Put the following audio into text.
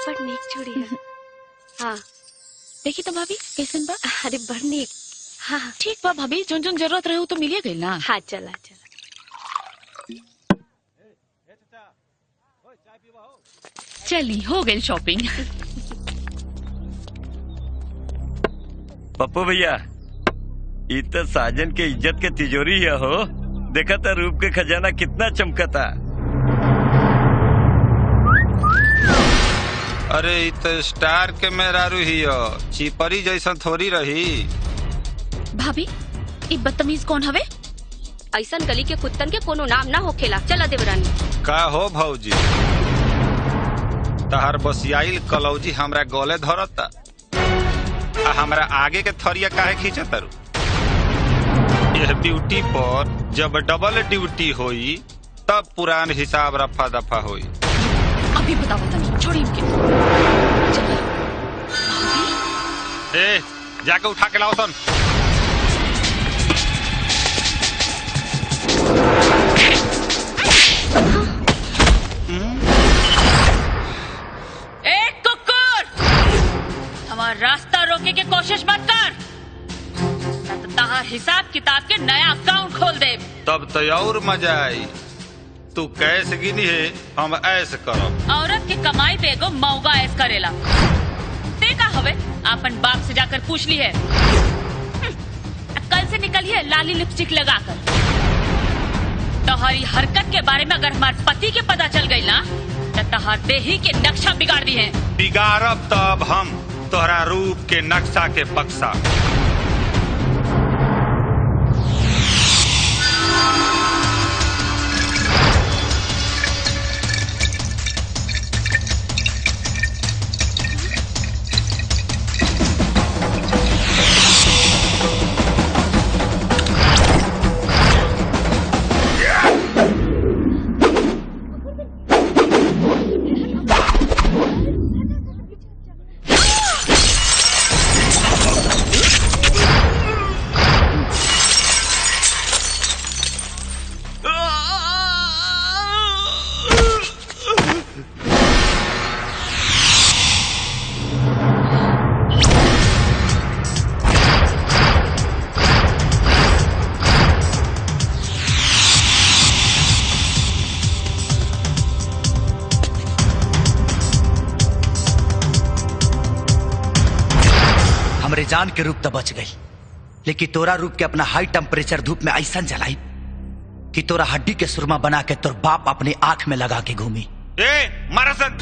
बड़ नीक चूड़ी है। हाँ देखी तो भाभी कैसन बा? अरे बड़ नीक। हाँ ठीक बा भाभी, जोन जोन जरूरत रहे तो मिलिए गई ना। हाँ चला चला। चली हो गई शॉपिंग। पप्पू भैया, ये तो साजन के इज्जत के तिजोरी है हो। देखा था रूप के खजाना कितना चमकता। अरे ये तो स्टार के मेहरारू ही हो, चिपरी जैसा थोड़ी रही। भाभी ये बदतमीज कौन हवे? ऐसा गली के कुत्तन के कोनो नाम ना होखेला। चला देवरानी। का हो भौजी, तहार बसियाइल कलौजी हमरा गले धरता, हमरा आगे के थरिया काहे खींचत रू? यह ड्यूटी पर जब डबल ड्यूटी होई तब पुरान हिसाब रफा दफा होई। अभी बताओ तनी, छोड़ी इनके। चला ए जाके उठा के लाओ सन। एक कुकुर, हमारा रास्ता रोके के कोशिश मत कर, न तो तहार हिसाब किताब के नया अकाउंट खोल दे। तब तो और मजा आई। तू कैसे गिनी है, हम ऐसे करो। औरत के कमाई पे एगो मौगा ऐस करेला। देखा हवे, अपन बाप से जाकर पूछ ली है। कल से निकली है लाली लिपस्टिक लगाकर। तोहरी हरकत के बारे में अगर हमारे पति के पता चल गई ना, तो तोहर देही के नक्शा बिगाड़ दी है। बिगाड़ब तब हम तोहरा रूप के नक्शा के बक्सा। जान के रूप तो बच गई, लेकिन तोरा रूप के अपना हाई टेम्परेचर धूप में ऐसा जलाई कि तोरा हड्डी के सुरमा बना के तोर बाप अपने आंख में लगा के घूमी। ए मारा सन।